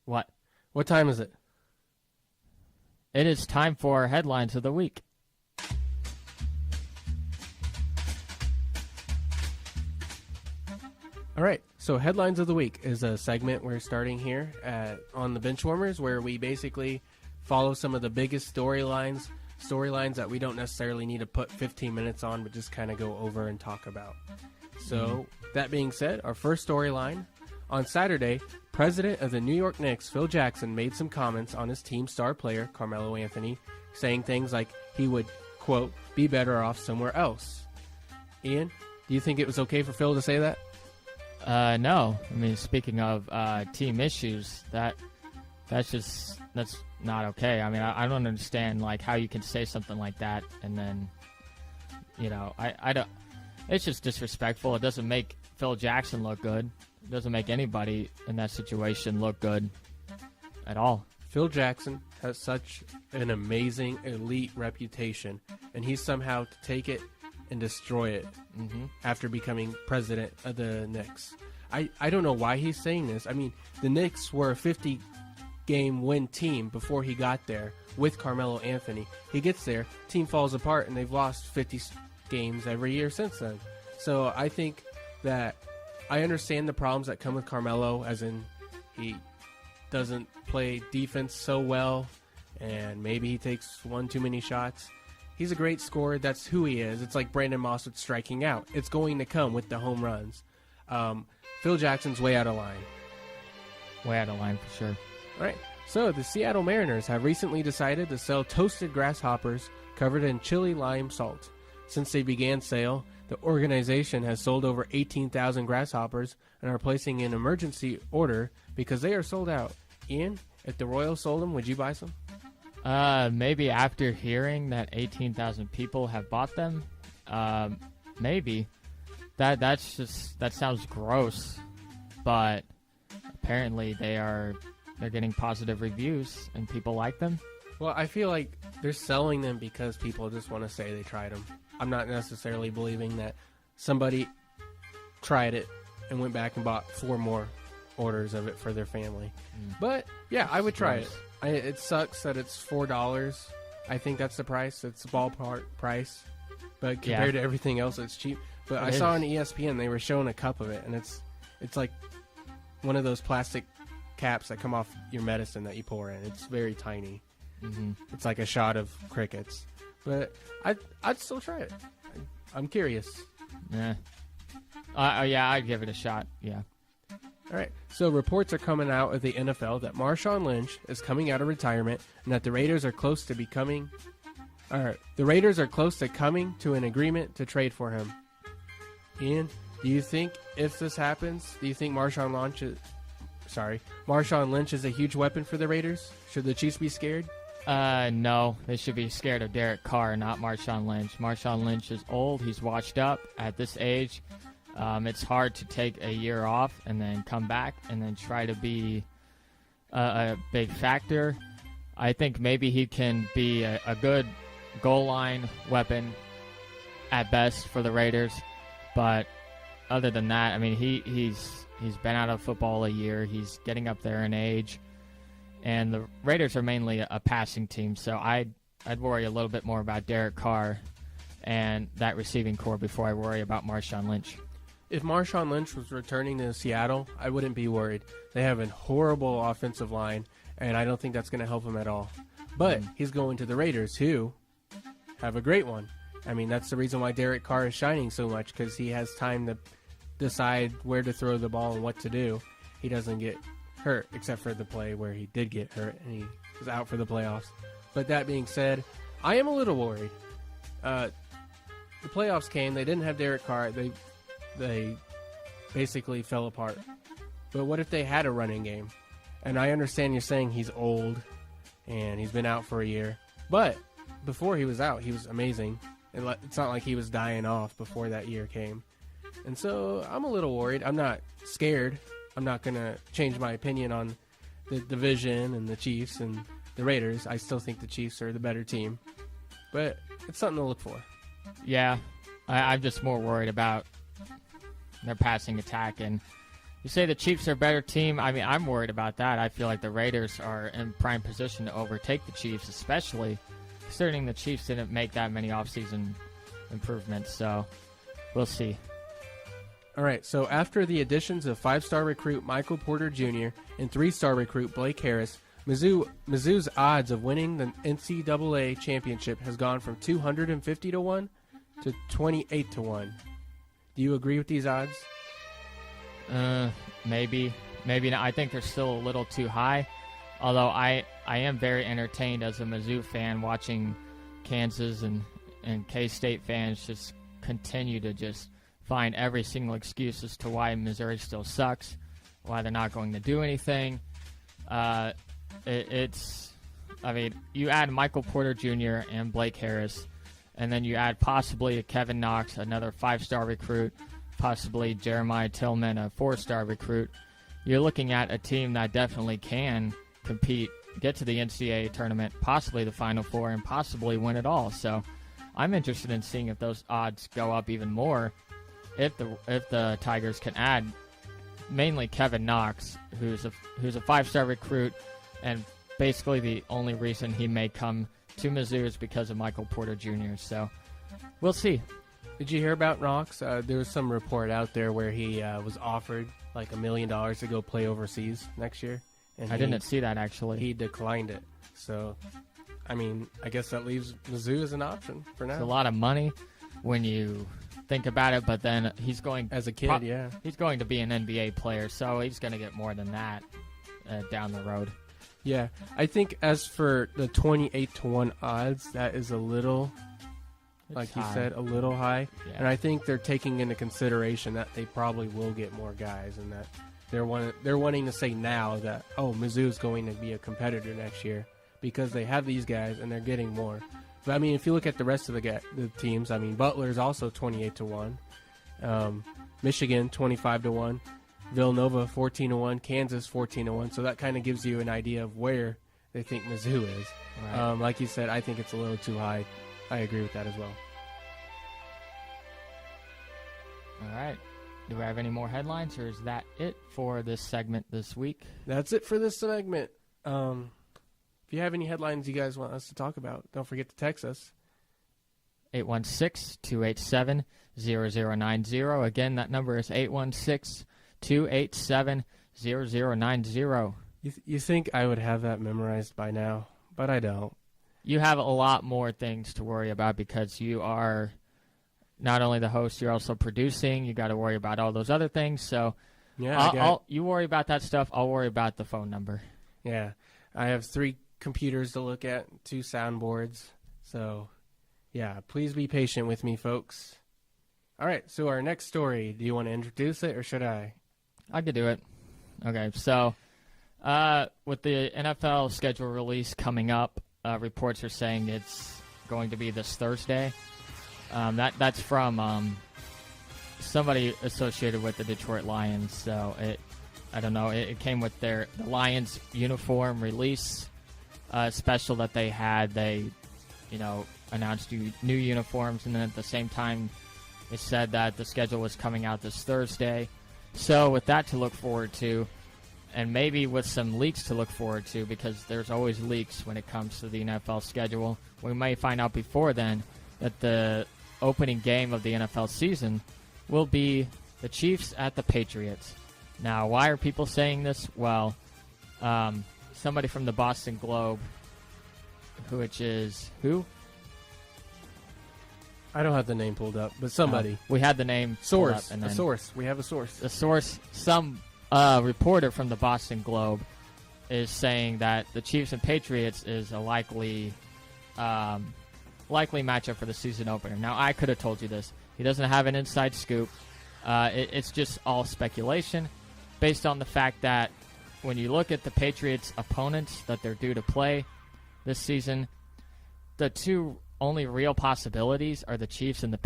What? What time is it? It is time for Headlines of the Week. All right, so Headlines of the Week is a segment we're starting here on the Benchwarmers, where we basically follow some of the biggest storylines that we don't necessarily need to put 15 minutes on, but just kind of go over and talk about. So, that being said, our first storyline. On Saturday, president of the New York Knicks, Phil Jackson, made some comments on his team star player, Carmelo Anthony, saying things like he would, quote, be better off somewhere else. Ian, do you think it was okay for Phil to say that? No. I mean, speaking of team issues, that's not okay. I mean, I don't understand like how you can say something like that and then, you know, I don't. It's just disrespectful. It doesn't make Phil Jackson look good. It doesn't make anybody in that situation look good at all. Phil Jackson has such an amazing elite reputation, and he's somehow to take it and destroy it after becoming president of the Knicks. I don't know why he's saying this. I mean, the Knicks were a 50-game win team before he got there with Carmelo Anthony. He gets there, team falls apart, and they've lost 50 games every year since then. So I think that I understand the problems that come with Carmelo, as in he doesn't play defense so well, and maybe he takes one too many shots. He's a great scorer. That's who he is. It's like Brandon Moss with striking out. It's going to come with the home runs. Phil Jackson's way out of line. Way out of line for sure. All right. So the Seattle Mariners have recently decided to sell toasted grasshoppers covered in chili lime salt. Since they began sale, The organization has sold over 18,000 grasshoppers and are placing an emergency order because they are sold out. Ian, if the Royals sold them, would you buy some? Maybe after hearing that 18,000 people have bought them, maybe. That sounds gross, but apparently they're getting positive reviews and people like them. Well, I feel like they're selling them because people just want to say they tried them. I'm not necessarily believing that somebody tried it and went back and bought 4 more orders of it for their family. But yeah, I would try it. It sucks that it's $4. I think that's the price. It's the ballpark price. But compared to everything else, it's cheap. But I saw on ESPN they were showing a cup of it, and it's like one of those plastic caps that come off your medicine that you pour in. It's very tiny. Mm-hmm. It's like a shot of crickets. But I'd still try it. I'm curious. Yeah. I'd give it a shot. Yeah. All right. So reports are coming out of the NFL that Marshawn Lynch is coming out of retirement, and that the Raiders are close to coming to an agreement to trade for him. Ian, do you think if this happens, do you think Marshawn Lynch is a huge weapon for the Raiders? Should the Chiefs be scared? No, they should be scared of Derek Carr, not Marshawn Lynch. Marshawn Lynch is old. He's washed up at this age. It's hard to take a year off and then come back and then try to be a big factor. I think maybe he can be a good goal line weapon at best for the Raiders. But other than that, I mean, he's been out of football a year. He's getting up there in age. And the Raiders are mainly a passing team, so I'd worry a little bit more about Derek Carr and that receiving core before I worry about Marshawn Lynch. If Marshawn Lynch was returning to Seattle, I wouldn't be worried. They have a horrible offensive line, and I don't think that's going to help him at all. But he's going to the Raiders, who have a great one. I mean, that's the reason why Derek Carr is shining so much, because he has time to decide where to throw the ball and what to do. He doesn't get hurt, except for the play where he did get hurt, and he was out for the playoffs. But that being said, I am a little worried. The playoffs came. They didn't have Derek Carr. They basically fell apart. But what if they had a running game? And I understand you're saying he's old and he's been out for a year. But before he was out, he was amazing. It's not like he was dying off before that year came. And so I'm a little worried. I'm not scared. I'm not going to change my opinion on the division and the Chiefs and the Raiders. I still think the Chiefs are the better team. But it's something to look for. Yeah, I'm just more worried about their passing attack. And you say the Chiefs are a better team. I mean, I'm worried about that. I feel like the Raiders are in prime position to overtake the Chiefs, especially considering the Chiefs didn't make that many offseason improvements. So we'll see. All right, so after the additions of 5-star recruit Michael Porter Jr. and 3-star recruit Blake Harris, Mizzou's odds of winning the NCAA championship has gone from 250 to 1 to 28 to 1. Do you agree with these odds? Maybe not. I think they're still a little too high. Although I am very entertained as a Mizzou fan watching Kansas and K-State fans just continue to just find every single excuse as to why Missouri still sucks, why they're not going to do anything. I mean, you add Michael Porter Jr. and Blake Harris, and then you add possibly a Kevin Knox, another 5-star recruit, possibly Jeremiah Tillman, a 4-star recruit. You're looking at a team that definitely can compete, get to the NCAA tournament, possibly the Final Four, and possibly win it all. So I'm interested in seeing if those odds go up even more if the Tigers can add mainly Kevin Knox, who's a 5-star recruit, and basically the only reason he may come to Mizzou is because of Michael Porter Jr. So we'll see. Did you hear about Knox? There was some report out there where he was offered like $1 million to go play overseas next year. And I didn't see that, actually. He declined it. So, I mean, I guess that leaves Mizzou as an option for now. It's a lot of money when you think about it, but then he's going... As a kid, yeah. He's going to be an NBA player, so he's going to get more than that down the road. Yeah. I think as for the 28 to 1 odds, that is a little like you high. said, a little high. Yeah. And I think they're taking into consideration that they probably will get more guys, and that they're wanting to say now that, oh, Mizzou's going to be a competitor next year because they have these guys and they're getting more. But I mean, if you look at the rest of the teams, I mean, Butler's also 28-1, Michigan 25-1, Villanova 14-1, Kansas 14-1. So that kind of gives you an idea of where they think Mizzou is. Right. Like you said, I think it's a little too high. I agree with that as well. All right. Do we have any more headlines, or is that it for this segment this week? That's it for this segment. If you have any headlines you guys want us to talk about, don't forget to text us. 816-287-0090. Again, that number is 816-287-0090. You think I would have that memorized by now, but I don't. You have a lot more things to worry about because you are not only the host, you're also producing. You got to worry about all those other things. So yeah, you worry about that stuff. I'll worry about the phone number. Yeah, I have 3 computers to look at, 2 soundboards. So, yeah, please be patient with me, folks. All right, so our next story, do you want to introduce it or should I? I could do it. Okay, so with the NFL schedule release coming up, reports are saying it's going to be this Thursday. That's from somebody associated with the Detroit Lions. So I don't know. It came with the Lions uniform release special that they had. They, announced new uniforms, and then at the same time, it said that the schedule was coming out this Thursday. So with that to look forward to, and maybe with some leaks to look forward to, because there's always leaks when it comes to the NFL schedule, we may find out before then that the opening game of the NFL season will be the Chiefs at the Patriots. Now, why are people saying this? Well, somebody from the Boston Globe, which is who? I don't have the name pulled up, but somebody. We had the name source. Pulled up, a source. We have a source. The source. Some reporter from the Boston Globe is saying that the Chiefs and Patriots is a likely matchup for the season opener. Now, I could have told you this. He doesn't have an inside scoop. It's just all speculation based on the fact that when you look at the Patriots' opponents that they're due to play this season, the 2 only real possibilities are the Chiefs and the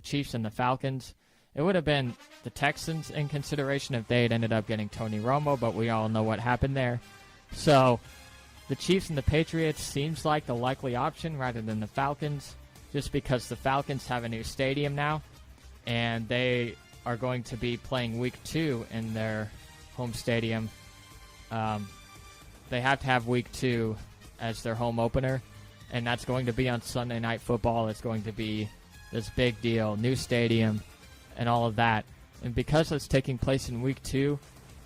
Chiefs and the Falcons. It would have been the Texans in consideration if they had ended up getting Tony Romo, but we all know what happened there. So the Chiefs and the Patriots seems like the likely option rather than the Falcons, just because the Falcons have a new stadium now, and they are going to be playing Week 2 in their home stadium. They have to have Week 2 as their home opener, and that's going to be on Sunday Night Football. It's going to be this big deal, new stadium, and all of that. And because it's taking place in Week 2,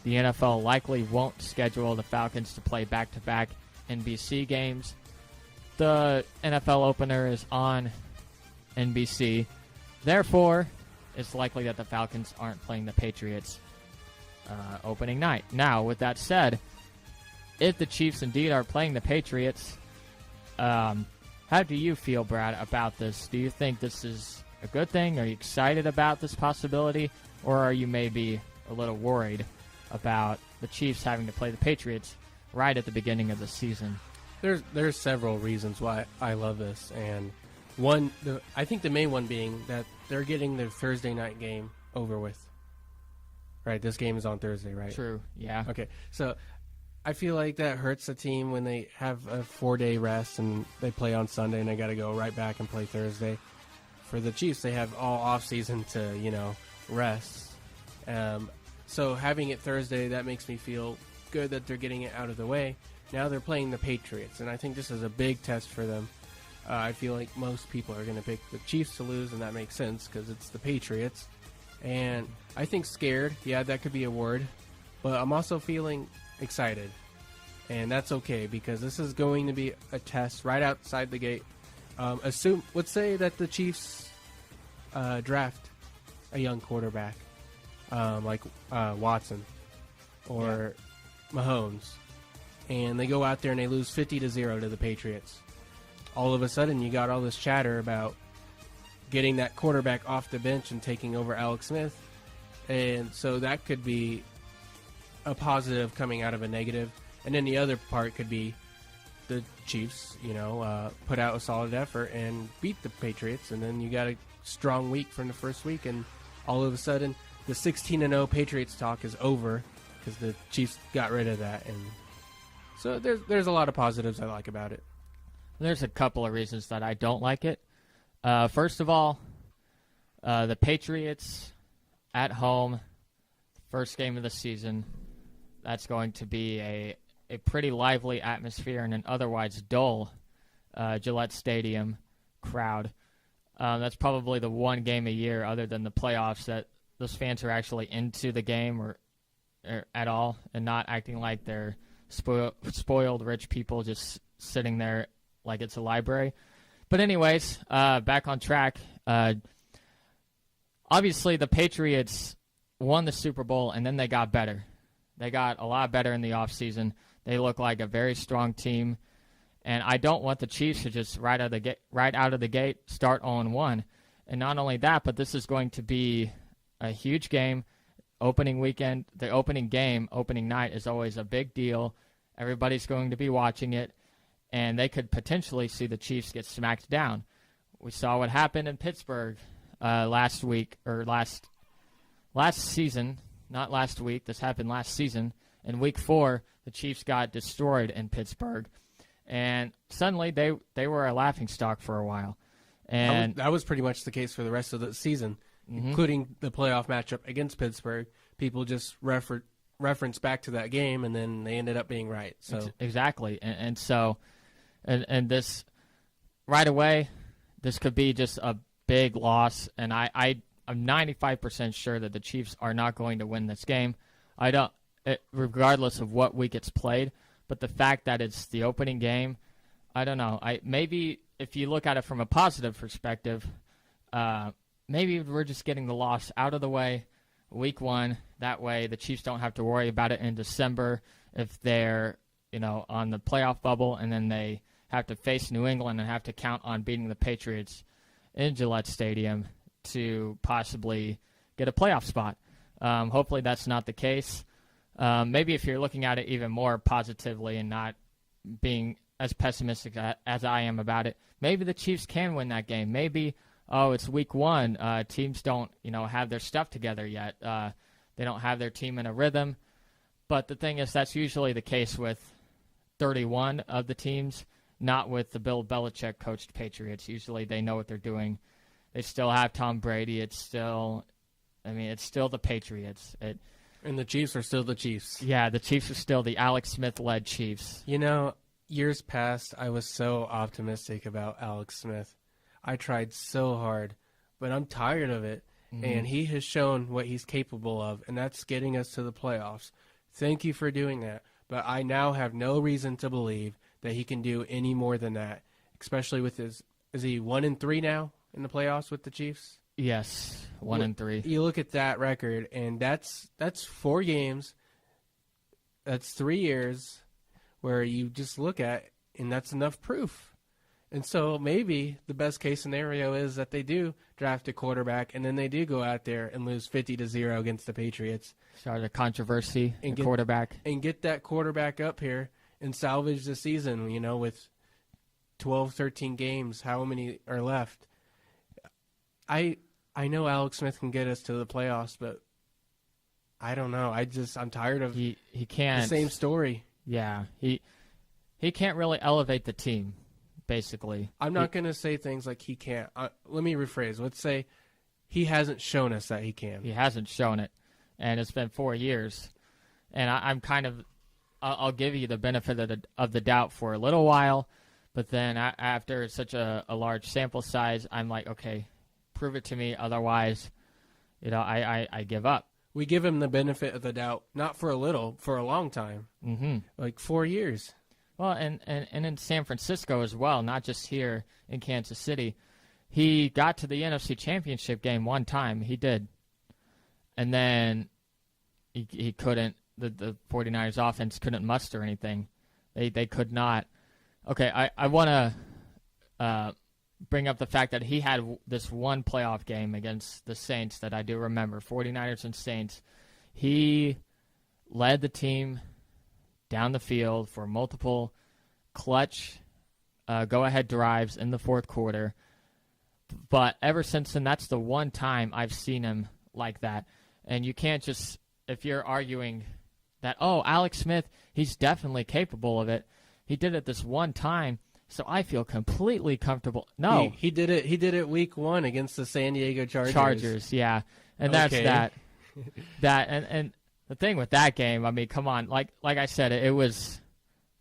the NFL likely won't schedule the Falcons to play back-to-back NBC games. The NFL opener is on NBC. Therefore, it's likely that the Falcons aren't playing the Patriots opening night. Now, with that said, if the Chiefs indeed are playing the Patriots, how do you feel, Brad, about this? Do you think this is a good thing? Are you excited about this possibility? Or are you maybe a little worried about the Chiefs having to play the Patriots right at the beginning of the season? There's several reasons why I love this, and I think the main one being that they're getting their Thursday night game over with. Right, this game is on Thursday, right? True, yeah. Okay, so I feel like that hurts the team when they have a 4-day rest and they play on Sunday and they got to go right back and play Thursday. For the Chiefs, they have all off season to rest. So having it Thursday, that makes me feel good that they're getting it out of the way. Now they're playing the Patriots, and I think this is a big test for them. I feel like most people are going to pick the Chiefs to lose, and that makes sense because it's the Patriots. And I think scared, yeah, that could be a word. But I'm also feeling excited. And that's okay because this is going to be a test right outside the gate. Let's say that the Chiefs draft a young quarterback like Watson or Mahomes, and they go out there and they lose 50-0 to the Patriots. All of a sudden, you got all this chatter about getting that quarterback off the bench and taking over Alex Smith. And so that could be a positive coming out of a negative. And then the other part could be the Chiefs, put out a solid effort and beat the Patriots. And then you got a strong week from the first week. And all of a sudden, the 16-0 Patriots talk is over because the Chiefs got rid of that. And so there's a lot of positives I like about it. There's a couple of reasons that I don't like it. First of all, the Patriots at home, first game of the season, that's going to be a pretty lively atmosphere in an otherwise dull Gillette Stadium crowd. That's probably the one game a year other than the playoffs that those fans are actually into the game or at all and not acting like they're spoiled rich people just sitting there like it's a library. But anyways, back on track. Obviously, the Patriots won the Super Bowl, and then they got better. They got a lot better in the offseason. They look like a very strong team. And I don't want the Chiefs to just right out of the gate start 0-1. And not only that, but this is going to be a huge game. Opening weekend, the opening game, opening night is always a big deal. Everybody's going to be watching it. And they could potentially see the Chiefs get smacked down. We saw what happened in Pittsburgh last week, or last season, not last week. This happened last season. In Week 4, the Chiefs got destroyed in Pittsburgh. And suddenly they were a laughingstock for a while. And that was pretty much the case for the rest of the season, including the playoff matchup against Pittsburgh. People just reference back to that game, and then they ended up being right. So exactly. And so and this right away, this could be just a big loss. And I'm 95% sure that the Chiefs are not going to win this game. Regardless of what week it's played. But the fact that it's the opening game, I don't know. Maybe if you look at it from a positive perspective, maybe we're just getting the loss out of the way, Week 1. That way, the Chiefs don't have to worry about it in December if they're, on the playoff bubble, and then they have to face New England and have to count on beating the Patriots in Gillette Stadium to possibly get a playoff spot. Hopefully, that's not the case. Maybe if you're looking at it even more positively and not being as pessimistic as I am about it, maybe the Chiefs can win that game. Maybe, it's Week 1. Teams don't, have their stuff together yet. They don't have their team in a rhythm. But the thing is, that's usually the case with 31 of the teams, not with the Bill Belichick coached Patriots. Usually they know what they're doing. They still have Tom Brady. It's still the Patriots. And the Chiefs are still the Chiefs. Yeah, the Chiefs are still the Alex Smith-led Chiefs. Years past, I was so optimistic about Alex Smith. I tried so hard, but I'm tired of it. Mm-hmm. And he has shown what he's capable of, and that's getting us to the playoffs. Thank you for doing that. But I now have no reason to believe that he can do any more than that, especially with is he 1-3 now in the playoffs with the Chiefs? Yes, 1-3. You look at that record, and that's 4 games. That's 3 years where you just look at, and that's enough proof. And so maybe the best case scenario is that they do draft a quarterback, and then they do go out there and lose 50-0 against the Patriots. Start a controversy in quarterback. And get that quarterback up here and salvage the season, with 12, 13 games, how many are left. I know Alex Smith can get us to the playoffs, but I don't know. I'm tired of he can't, the same story. Yeah, he can't really elevate the team, basically. I'm not going to say things like he can't. Let me rephrase. Let's say he hasn't shown us that he can. He hasn't shown it, and it's been 4 years. And I'm kind of I'll give you the benefit of the doubt for a little while, but then after such a large sample size, I'm like, okay, prove it to me. Otherwise, I give up. We give him the benefit of the doubt, not for a little, for a long time. Mm-hmm. Like 4 years. Well, and in San Francisco as well, not just here in Kansas City. He got to the NFC Championship game one time. He did. And then he couldn't. The 49ers offense couldn't muster anything. They could not. Okay, I want to bring up the fact that he had this one playoff game against the Saints that I do remember, 49ers and Saints. He led the team down the field for multiple clutch go-ahead drives in the fourth quarter. But ever since then, that's the one time I've seen him like that. And you can't just, if you're arguing that, oh, Alex Smith, he's definitely capable of it. He did it this one time, so I feel completely comfortable. No. He did it. He did it week 1 against the San Diego Chargers. Yeah. And that's that. And the thing with that game, I mean, come on. Like I said, it was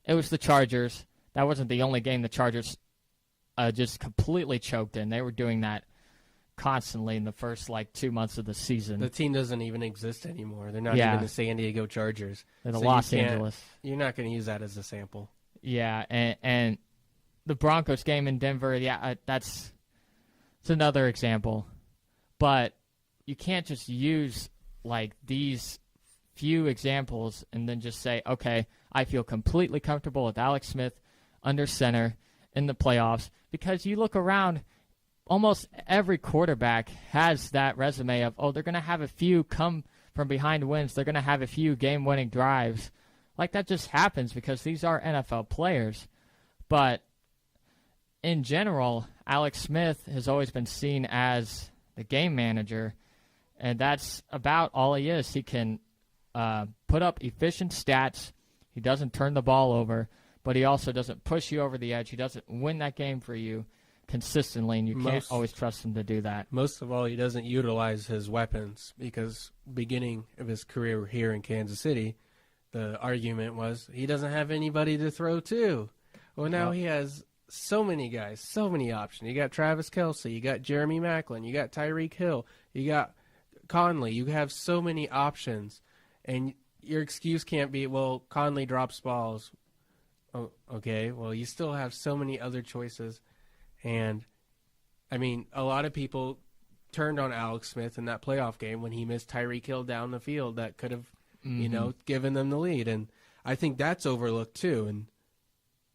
the Chargers. That wasn't the only game the Chargers just completely choked in. They were doing that constantly in the first 2 months of the season. The team doesn't even exist anymore. They're not even the San Diego Chargers. They're the Los Angeles. You're not going to use that as a sample. Yeah, and the Broncos game in Denver, it's another example. But you can't just use these few examples and then just say, okay, I feel completely comfortable with Alex Smith under center in the playoffs, because you look around, almost every quarterback has that resume of, they're going to have a few come from behind wins. They're going to have a few game-winning drives. That just happens because these are NFL players. But in general, Alex Smith has always been seen as the game manager, and that's about all he is. He can put up efficient stats. He doesn't turn the ball over, but he also doesn't push you over the edge. He doesn't win that game for you consistently, and you can't always trust him to do that. Most of all, he doesn't utilize his weapons, because beginning of his career here in Kansas City, the argument was he doesn't have anybody to throw to. Well, now he has so many guys, so many options. You got Travis Kelce, you got Jeremy Maclin, you got Tyreek Hill, you got Conley. You have so many options, and your excuse can't be, well, Conley drops balls. Oh, okay, well, you still have so many other choices. And, I mean, a lot of people turned on Alex Smith in that playoff game when he missed Tyreek Hill down the field that could have, given them the lead. And I think that's overlooked too. And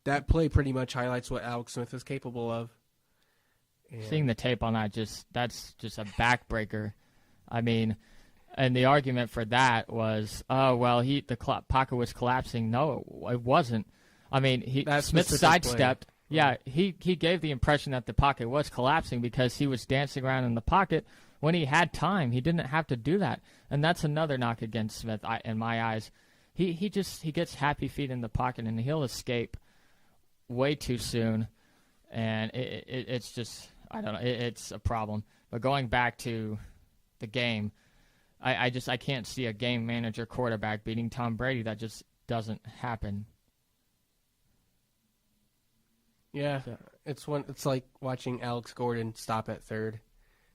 that play pretty much highlights what Alex Smith is capable of. And seeing the tape on that, that's just a backbreaker. I mean, and the argument for that was, the pocket was collapsing. No, it wasn't. I mean, Smith sidestepped. Play. Yeah, he gave the impression that the pocket was collapsing because he was dancing around in the pocket when he had time. He didn't have to do that. And that's another knock against Smith in my eyes. He gets happy feet in the pocket, and he'll escape way too soon. And it's just, I don't know, it's a problem. But going back to the game, I can't see a game manager quarterback beating Tom Brady. That just doesn't happen. Yeah, it's like watching Alex Gordon stop at third.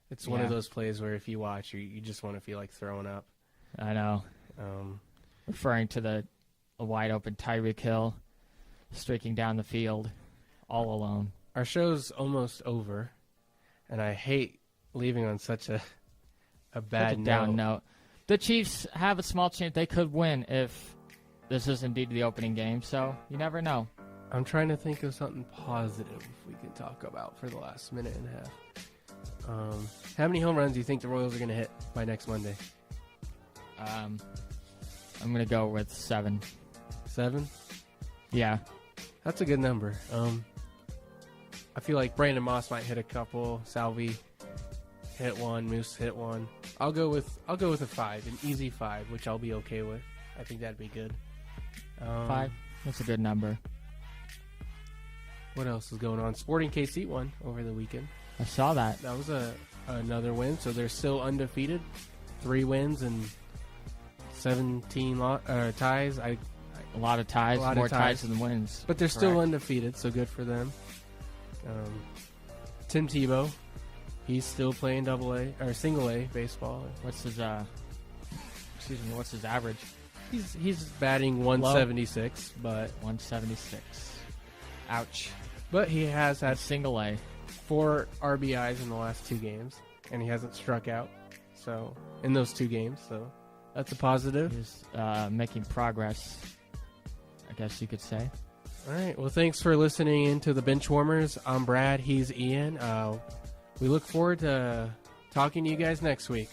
It's one of those plays where if you watch, you just want to feel like throwing up. I know. Referring to the wide open Tyreek Hill streaking down the field all alone. Our show's almost over, and I hate leaving on such a bad down note. The Chiefs have a small chance they could win if this is indeed the opening game, so you never know. I'm trying to think of something positive we can talk about for the last minute and a half. How many home runs do you think the Royals are going to hit by next Monday? I'm going to go with 7. 7? Yeah. That's a good number. I feel like Brandon Moss might hit a couple. Salvi hit one. Moose hit one. I'll go with a 5, an easy 5, which I'll be okay with. I think that'd be good. 5. That's a good number. What else is going on? Sporting KC won over the weekend. I saw that. That was another win, so they're still undefeated. 3 wins and 17 ties. A lot of ties. More ties than wins. But they're still undefeated, so good for them. Tim Tebow, he's still playing double-A or single-A baseball. What's his average? He's batting 176, but 176. Ouch. But he has had single A, 4 RBIs in the last 2 games, and he hasn't struck out. So in those 2 games, so that's a positive. He's making progress, I guess you could say. All right. Well, thanks for listening into the Benchwarmers. I'm Brad. He's Ian. We look forward to talking to you guys next week.